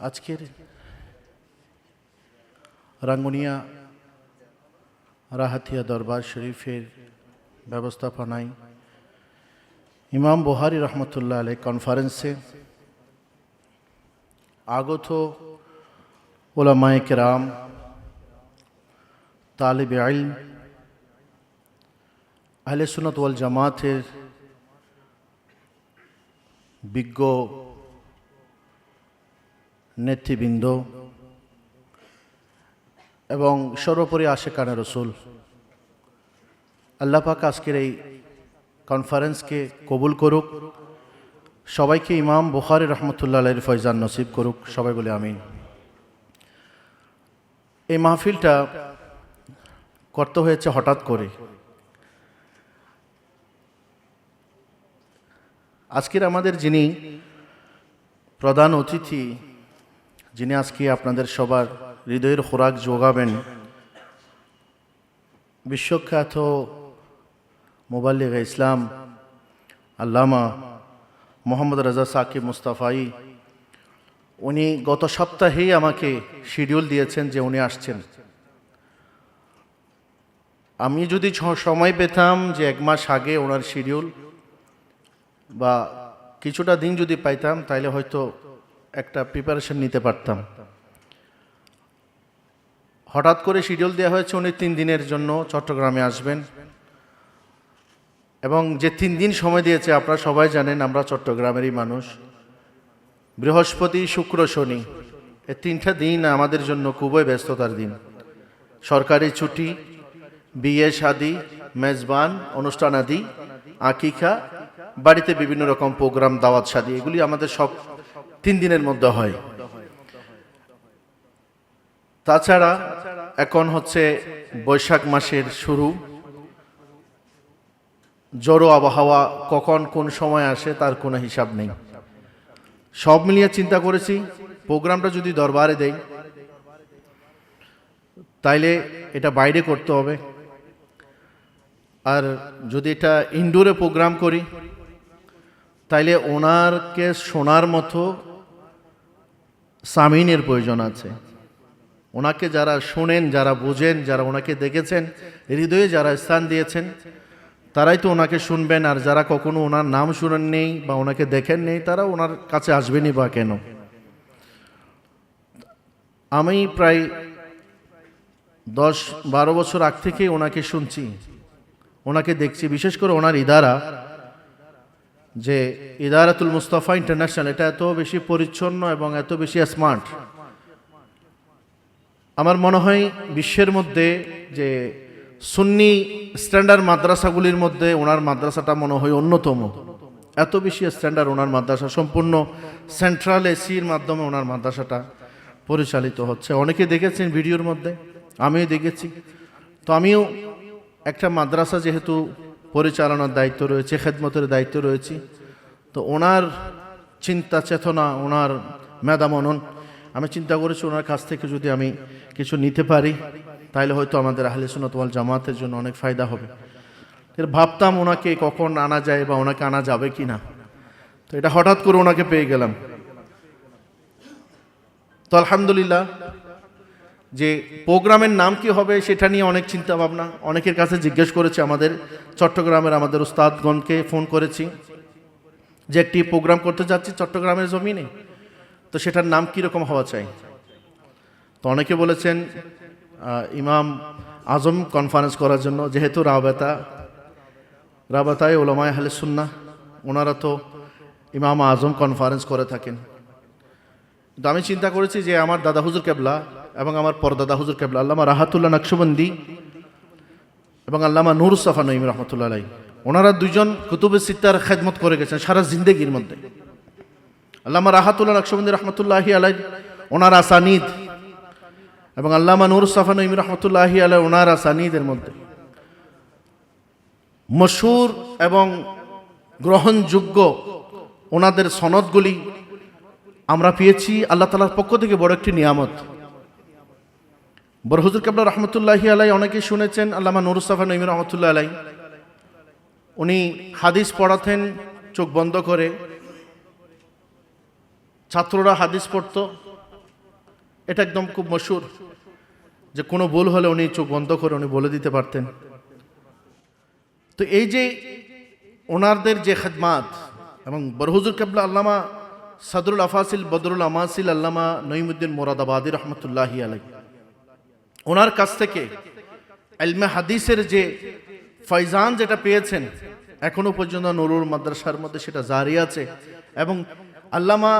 আজকের রাঙ্গুনিয়া রাহাতিয়া দরবার শরীফের ব্যবস্থাপনায় ইমাম বুখারী রহমতুল্লাহ আলাইহি কনফারেন্সে আগত উলামায়ে কেরাম, তালিবে ইলম, আহলে সুন্নাত ওয়াল জামাতের বিজ্ঞ নেতৃবৃন্দ এবং সর্বোপরি আশিকানে রসুল, আল্লাহ পাক আজকের এই কনফারেন্সকে কবুল করুক। সবাইকে ইমাম বুখারী রহমতুল্লাহ আলাইহির ফয়জান নসিব করুক। সবাই বলে আমিন। এই মাহফিলটা করতে হয়েছে হঠাৎ করে। আজকের আমাদের যিনি প্রধান অতিথি, যিনি আজকে আপনাদের সবার হৃদয়ের খোরাক যোগাবেন, বিশ্বখ্যাত মুবাল্লিগ ইসলাম আল্লামা মোহাম্মদ রাজা সাকিব মুস্তাফাই, উনি গত সপ্তাহেই আমাকে শিডিউল দিয়েছেন যে উনি আসছেন। আমি যদি সময় পেতাম যে এক মাস আগে ওনার শিডিউল বা কিছুটা দিন যদি পাইতাম, তাইলে হয়তো একটা প্রিপারেশন নিতে পারতাম। হঠাৎ করে শিডিউল দেওয়া হয়েছে উনি 3 দিনের জন্য চট্টগ্রামে আসবেন, এবং যে 3 দিন সময় দিয়েছে আপনারা সবাই জানেন, আমরা চট্টগ্রামেরই মানুষ। বৃহস্পতি, শুক্র, শনি, এই 3টা দিন আমাদের জন্য খুবই ব্যস্ততার দিন। সরকারি ছুটি, বিয়ে শাদী, মেজবান অনুষ্ঠান আদি, আকিকা, বাড়িতে বিভিন্ন রকম প্রোগ্রাম, দাওয়াত শাদী, এগুলি আমাদের সব 3 দিনের মধ্যে হয়। তাছাড়া এখন হচ্ছে বৈশাখ মাসের শুরু, জোরো আবহাওয়া, কখন কোন সময় আসে তার কোনো হিসাব নেই। সব মিলিয়ে চিন্তা করেছি প্রোগ্রামটা যদি দরবারে দেই তাইলে এটা বাইরে করতে হবে, আর যদি এটা ইনডোরে প্রোগ্রাম করি তাইলে ওনারকে শোনার মতো সামিনের প্রয়োজন আছে। ওনাকে যারা শোনেন, যারা বুঝেন, যারা ওনাকে দেখেছেন, হৃদয়ে যারা স্থান দিয়েছেন, তারাই তো ওনাকে শুনবেন। আর যারা কখনো ওনার নাম শুনেন নেই বা ওনাকে দেখেন নেই, তারা ওনার কাছে আসবেনই বা কেন? আমি প্রায় 10-12 বছর আগ থেকে ওনাকে শুনছি, ওনাকে দেখছি। বিশেষ করে ওনার ইদারা, যে ইদারাতুল মুস্তাফা ইন্টারন্যাশনাল, এটা এত বেশি পরিচ্ছন্ন এবং এত বেশি স্মার্ট। আমার মনে হয় বিশ্বের মধ্যে যে সুন্নি স্ট্যান্ডার্ড মাদ্রাসাগুলির মধ্যে ওনার মাদ্রাসাটা মনে হয় অন্যতম। এত বেশি স্ট্যান্ডার্ড ওনার মাদ্রাসা, সম্পূর্ণ সেন্ট্রাল এসির মাধ্যমে ওনার মাদ্রাসাটা পরিচালিত হচ্ছে। অনেকে দেখেছেন ভিডিওর মধ্যে, আমিও দেখেছি। তো আমিও একটা মাদ্রাসা যেহেতু পরিচালনার দায়িত্ব রয়েছে, খেদমতের দায়িত্ব রয়েছে, তো ওনার চিন্তা চেতনা, ওনার মেধামনন, আমি চিন্তা করেছি ওনার কাছ থেকে যদি আমি কিছু নিতে পারি তাহলে হয়তো আমাদের আহলে সুন্নাত ওয়াল জামাতের জন্য অনেক ফায়দা হবে। ভাবতাম ওনাকে কখন আনা যায় বা ওনাকে আনা যাবে কি না, তো এটা হঠাৎ করে ওনাকে পেয়ে গেলাম। তো আলহামদুলিল্লাহ, যে প্রোগ্রামের নাম কি হবে সেটা নিয়ে অনেক চিন্তা ভাবনা, অনেকের কাছে জিজ্ঞেস করেছি। আমাদের চট্টগ্রামের আমাদের উস্তাদগণকে ফোন করেছি যে একটি প্রোগ্রাম করতে যাচ্ছি চট্টগ্রামের জমিনে, তো সেটার নাম কীরকম হওয়া চাই। তো অনেকে বলেছেন ইমাম আজম কনফারেন্স করার জন্য, যেহেতু রাবাতায়ে উলামায়ে আহলে সুন্নাহ, ওনারা তো ইমাম আজম কনফারেন্স করে থাকেন। তো আমি চিন্তা করেছি যে আমার দাদা হুজুর কেবলা এবং আমার পরদাদা হুজুর কেবলা আল্লামা রাহাতুল্লাহ নকশবন্দি এবং আল্লামা নূর সাফা নঈম রহমতুল্লাহ আলাইহি, ওনারা 2জন কুতুবে সিত্তার খেদমত করে গেছেন সারা জিন্দেগির মধ্যে। আল্লামা রাহাতুল্লাহ নকশবন্দি রহমতুল্লাহি আলাইহি ওনার আসানিদ, এবং আল্লামা নূর সাফা নঈম রহমতুল্লাহি আলাইহি ওনার আসানিদের মধ্যে মশহুর এবং গ্রহণযোগ্য ওনাদের সনদগুলি আমরা পেয়েছি আল্লাহ তাআলার পক্ষ থেকে বড় একটি নিয়ামত। বড় হুজুর কেবলা রহমতুল্লাহি আলাইহি অনেকে শুনেছেন, আল্লামা নূর সাফা নঈম রহমতুল্লাহ আলাইহি উনি হাদিস পড়াতেন চোখ বন্ধ করে, ছাত্ররা হাদিস পড়তো, এটা একদম খুব মশহুর, যে কোনো ভুল হলে উনি চোখ বন্ধ করে উনি বলে দিতে পারতেন। তো এই যে ওনারদের যে খেদমাত, এবং বরহুজুর কেবলা আল্লামা সাদরুল আফাসিল বদরুল আমাসিল আল্লামা নঈমুদ্দিন মোরাদাবাদী রহমতুল্লাহি আলাই, ওনার কাছ থেকে ইলমে হাদিসের যে ফয়জান যেটা পেয়েছেন এখনো পর্যন্ত নুরুল মাদ্রাসার মধ্যে সেটা জারি আছে। এবং আল্লামা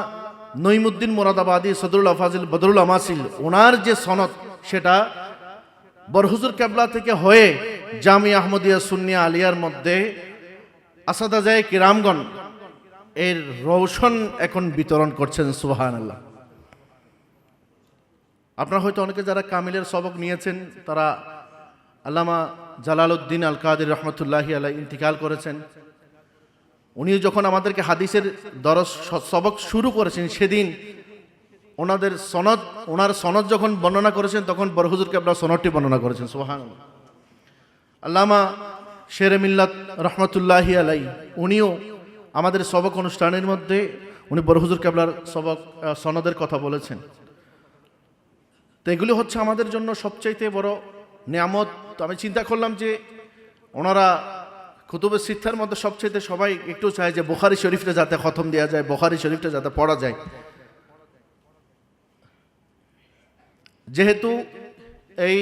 নঈমুদ্দিন মোরাদাবাদী সদরুল আফাজিল বদরুল আমাসিল ওনার যে সনদ সেটা বরহুজুর কেবলা থেকে হয়ে জামিয়া আহমদিয়া সুন্নিয়া আলিয়ার মধ্যে আসাদাজায়ে কিরামগণ এর রৌশন এখন বিতরণ করছেন। সুবহানাল্লাহ। আপনারা হয়তো অনেকে যারা কামিলের সবক নিয়েছেন তারা আল্লামা জালালউদ্দিন আল কাদের রহমতুল্লাহি আলাই ইন্তিকাল করেছেন। উনি যখন আমাদেরকে হাদিসের দরস সবক শুরু করেছেন সেদিন ওনার সনদ যখন বর্ণনা করেছেন তখন বরহুজুর কেবলা সনদটি বর্ণনা করেছেন। সুবহানাল্লাহ। আল্লামা শেরে মিল্লাত রহমতুল্লাহি আলাই উনিও আমাদের সবক অনুষ্ঠানের মধ্যে উনি বরহুজুর কেবলার সবক সনদের কথা বলেছেন। তো এগুলি হচ্ছে আমাদের জন্য সবচাইতে বড় নিয়ামত। তো আমি চিন্তা করলাম যে ওনারা কুতুবে সিত্তার মধ্যে সবচাইতে সবাই একটু চায় যে বুখারী শরীফটা যাতে খতম দেওয়া যায়, বুখারী শরীফটা যাতে পড়া যায়। যেহেতু এই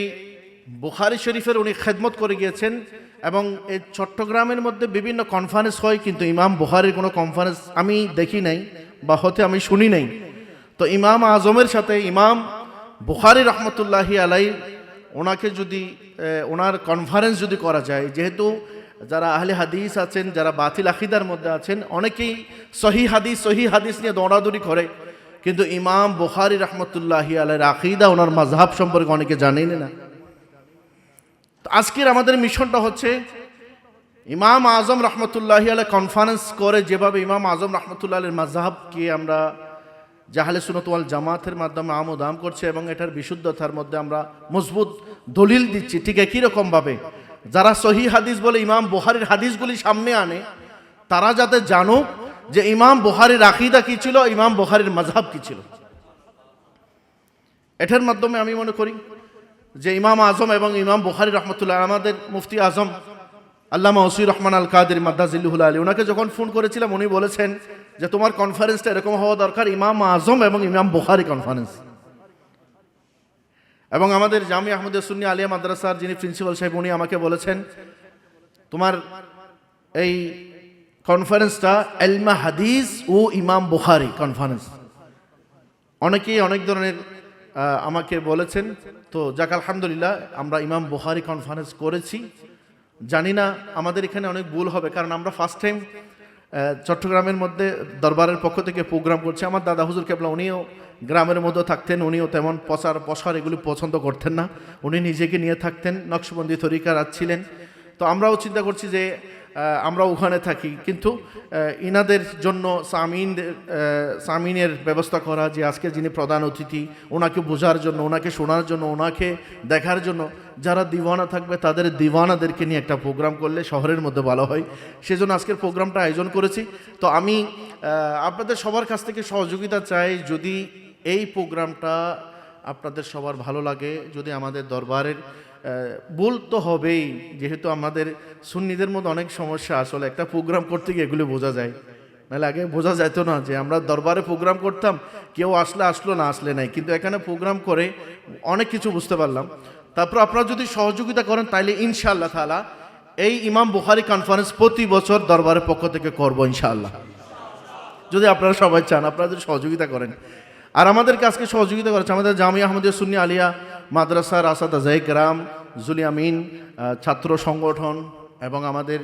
বুখারী শরীফের উনি খেদমত করে গিয়েছেন এবং এই চট্টগ্রামের মধ্যে বিভিন্ন কনফারেন্স হয়, কিন্তু ইমাম বুখারীর কোনো কনফারেন্স আমি দেখি নাই বা হতে আমি শুনি নাই। তো ইমাম আজমের সাথে ইমাম বুখারী রহমতুল্লাহি আলাই ওনাকে যদি ওনার কনফারেন্স যদি করা যায়, যেহেতু যারা আহলে হাদিস আছেন, যারা বাতিল আকিদার মধ্যে আছেন, অনেকেই সহি হাদিস নিয়ে দৌড়াদৌড়ি করে, কিন্তু ইমাম বুখারী রহমতুল্লাহি আলাইহির আকিদা ওনার মাযহাব সম্পর্কে অনেকে জানেন না। আজকের আমাদের মিশনটা হচ্ছে ইমাম আজম রহমতুল্লাহি আলাইহি কনফারেন্স করে যেভাবে ইমাম আজম রহমতুল্লাহ আলাইহির মাযহাবকে আমরা আহলে সুন্নাত ওয়াল জামাতের মাধ্যমে আমোদাম করছে এবং এটার বিশুদ্ধতার মধ্যে আমরা মজবুত দলিল দিচ্ছি, ঠিক একই রকম ভাবে যারা সহি হাদিস বলে ইমাম বুখারীর হাদিসগুলি সামনে আনে তারা যাতে জানুক যে ইমাম বুখারীর আকীদা কি ছিল, ইমাম বুখারীর মাযহাব কি ছিল। এটার মাধ্যমে আমি মনে করি যে ইমাম আজম এবং ইমাম বুখারী রহমতুল্লাহ, আমাদের মুফতি আজম আল্লামা ওসির রহমান আল কাদের মাদ্দাজিল্লুহুল আলী, ওনাকে যখন ফোন করেছিলাম উনি বলেছেন যে তোমার কনফারেন্সটা এরকম হওয়া দরকার, ইমাম আজম এবং ইমাম বুখারী কনফারেন্স। এবং আমাদের জামিয়া আহমদিয়া সুন্নিয়া আলিয়া মাদ্রাসার যিনি প্রিন্সিপাল সাহেব উনি আমাকে বলেছেন তোমার এই কনফারেন্সটা ইলমে হাদিস ও ইমাম বুখারী কনফারেন্স। অনেকেই অনেক ধরনের আমাকে বলেছেন। তো যাক আলহামদুলিল্লাহ আমরা ইমাম বুখারী কনফারেন্স করেছি। জানি না আমাদের এখানে অনেক ভুল হবে, কারণ আমরা ফার্স্ট টাইম চট্টগ্রামের মধ্যে দরবারের পক্ষ থেকে প্রোগ্রাম করছি। আমার দাদা হুজুর কেবলা উনিও গ্রামের মধ্যে থাকতেন, উনিও তেমন প্রসার এগুলি পছন্দ করতেন না, উনি নিজেকে নিয়ে থাকতেন, নকশবন্দি তরিকার ছিলেন। তো আমরাও চিন্তা করছি যে আমরা ওখানে থাকি, কিন্তু ইনাদের জন্য সামিনের ব্যবস্থা করা, যে আজকে যিনি প্রধান অতিথি ওনাকে বোঝার জন্য, ওনাকে শোনার জন্য, ওনাকে দেখার জন্য যারা দিওয়ানা থাকবে তাদের দিওয়ানাদেরকে নিয়ে একটা প্রোগ্রাম করলে শহরের মধ্যে ভালো হয়, সেজন্য আজকের প্রোগ্রামটা আয়োজন করেছি। তো আমি আপনাদের সবার কাছ থেকে সহযোগিতা চাই, যদি এই প্রোগ্রামটা আপনাদের সবার ভালো লাগে, যদি আমাদের দরবারের ভুল তো হবেই, যেহেতু আমাদের সুন্নিদের মধ্যে অনেক সমস্যা, আসলে একটা প্রোগ্রাম করতে গিয়ে এগুলো বোঝা যায়, নাহলে আগে বোঝা যেত না যে আমরা দরবারে প্রোগ্রাম করতাম, কেউ আসলো না আসলে নাই, কিন্তু এখানে প্রোগ্রাম করে অনেক কিছু বুঝতে পারলাম। তারপর আপনারা যদি সহযোগিতা করেন তাইলে ইনশাআল্লাহ তাআলা এই ইমাম বুখারী কনফারেন্স প্রতি বছর দরবারের পক্ষ থেকে করব ইনশাআল্লাহ, যদি আপনারা সবাই চান, আপনারা যদি সহযোগিতা করেন। আর আমাদেরকে আজকে সহযোগিতা করেছে আমাদের জামিয়া আহমদিয়া সুন্নিয়া আলিয়া মাদ্রাসার আসাদাজায়ে কেরাম, জুলিয়ামিন ছাত্র সংগঠন এবং আমাদের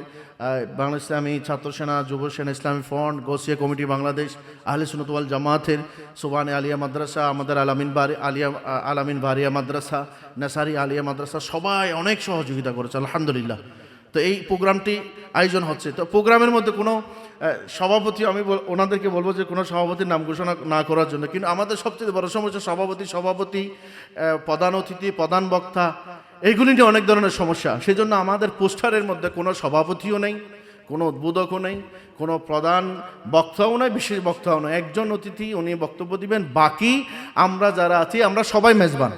বাংলা ইসলামী ছাত্র সেনা, যুব সেনা ইসলামী ফ্রন্ট, গোসিয়া কমিটি বাংলাদেশ, আহলে সুন্নাত ওয়াল জামাতের সুবহানে আলিয়া মাদ্রাসা, আমাদের আলামিন বারিয়া মাদ্রাসা, নাসারি আলিয়া মাদ্রাসা, সবাই অনেক সহযোগিতা করেছে আলহামদুলিল্লাহ। তো এই প্রোগ্রামটি আয়োজন হচ্ছে। তো প্রোগ্রামের মধ্যে কোনো সভাপতি, আমি ওনাদেরকে বলবো যে কোনো সভাপতির নাম ঘোষণা না করার জন্য, কিন্তু আমাদের সবচেয়ে বড় সমস্যা সভাপতি, প্রধান অতিথি, প্রধান বক্তা, এইগুলি নিয়ে অনেক ধরনের সমস্যা। সেজন্য আমাদের পোস্টারের মধ্যে কোনো সভাপতিও নেই, কোনো উদ্বোধকও নেই, কোনো প্রধান বক্তাও নয়, বিশেষ বক্তাও নয়, একজন অতিথি উনি বক্তব্য দিবেন, বাকি আমরা যারা আছি আমরা সবাই মেজবান।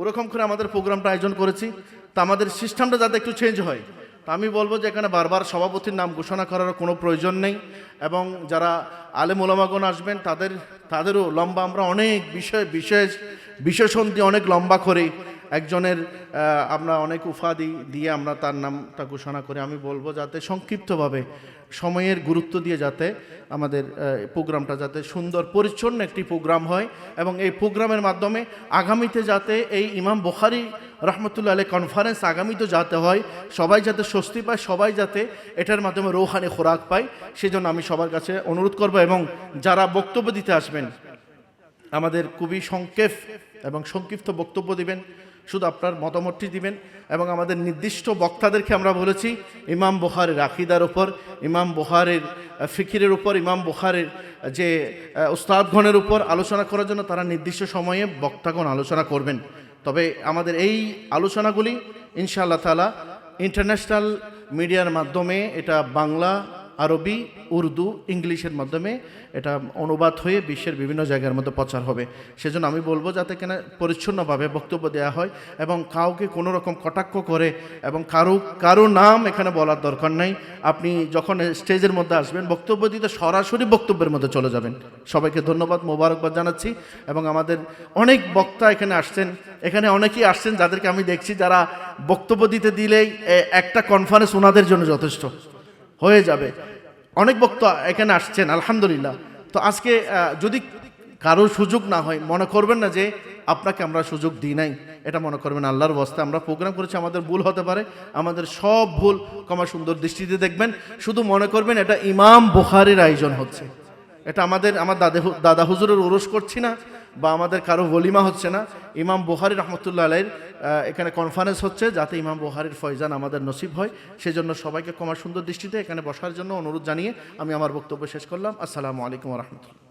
ওরকম করে আমাদের প্রোগ্রামটা আয়োজন করেছি। তা আমাদের সিস্টেমটা যাতে একটু চেঞ্জ হয়, তা আমি বলবো যে এখানে বারবার সভাপতির নাম ঘোষণা করার কোনো প্রয়োজন নেই, এবং যারা আলেম ওলামাগণ আসবেন তাদেরও লম্বা আমরা অনেক বিশেষণ দিয়ে অনেক লম্বা করে একজনের আমরা অনেক উপাধি দিয়ে আমরা তার নামটা ঘোষণা করি। আমি বলবো যাতে সংক্ষিপ্তভাবে সময়ের গুরুত্ব দিয়ে যাতে আমাদের প্রোগ্রামটা যাতে সুন্দর পরিচ্ছন্ন একটি প্রোগ্রাম হয়, এবং এই প্রোগ্রামের মাধ্যমে আগামীতে যাতে এই ইমাম বুখারী রহমতুল্লাহ আলাইহি কনফারেন্স আগামীতে যাতে হয়, সবাই যাতে স্বস্তি পায়, সবাই যাতে এটার মাধ্যমে রৌহানি খোরাক পায়, সেজন্য আমি সবার কাছে অনুরোধ করব। এবং যারা বক্তব্য দিতে আসবেন আমাদের খুবই সংক্ষেপ এবং সংক্ষিপ্ত বক্তব্য দিবেন, শুধু আপনার মতামতটি দিবেন। এবং আমাদের নির্দিষ্ট বক্তাদেরকে আমরা বলেছি ইমাম বুখারীর আকীদার উপর, ইমাম বুখারীর ফিকিরের উপর, ইমাম বুখারীর যে উস্তাদগণের উপর আলোচনা করার জন্য তারা নির্দিষ্ট সময়ে বক্তাগণ আলোচনা করবেন। তবে আমাদের এই আলোচনাগুলি ইনশাআল্লাহ তাআলা ইন্টারন্যাশনাল মিডিয়ার মাধ্যমে, এটা বাংলা, আরবি, উর্দু, ইংলিশের মাধ্যমে এটা অনুবাদ হয়ে বিশ্বের বিভিন্ন জায়গার মধ্যে প্রচার হবে। সেজন্য আমি বলবো যাতে কেন পরিচ্ছন্নভাবে বক্তব্য দেওয়া হয়, এবং কাউকে কোনো রকম কটাক্ষ করে এবং কারো নাম এখানে বলার দরকার নাই। আপনি যখন স্টেজের মধ্যে আসবেন বক্তব্য দিতে সরাসরি বক্তব্যের মধ্যে চলে যাবেন। সবাইকে ধন্যবাদ, মোবারকবাদ জানাচ্ছি। এবং আমাদের অনেক বক্তা এখানে আসছেন, এখানে অনেকেই আসছেন যাদেরকে আমি দেখছি যারা বক্তব্য দিতে দিলেই একটা কনফারেন্স ওনাদের জন্য যথেষ্ট হয়ে যাবে। অনেক বক্তা এখানে আসছেন আলহামদুলিল্লাহ। তো আজকে যদি কারো সুযোগ না হয়, মনে করবেন না যে আপনাকে আমরা সুযোগ দিই নাই, এটা মনে করবেন আল্লাহর ওয়াস্তে আমরা প্রোগ্রাম করেছি, আমাদের ভুল হতে পারে, আমাদের সব ভুল ক্ষমা সুন্দর দৃষ্টিতে দেখবেন। শুধু মনে করবেন এটা ইমাম বুখারীর আয়োজন হচ্ছে, এটা আমার দাদা হুজুরের উরস করছি না, বা আমাদের কারো ওলিমা হচ্ছে না। ইমাম বুখারী রহমতুল্লাহ আলাইহির এখানে কনফারেন্স হচ্ছে, যাতে ইমাম বুখারীর ফয়জান আমাদের নসিব হয়। সেজন্য সবাইকে ক্ষমা সুন্দর দৃষ্টিতে এখানে বসার জন্য অনুরোধ জানিয়ে আমি আমার বক্তব্য শেষ করলাম। আসসালামু আলাইকুম ওয়া রাহমাতুল্লাহ।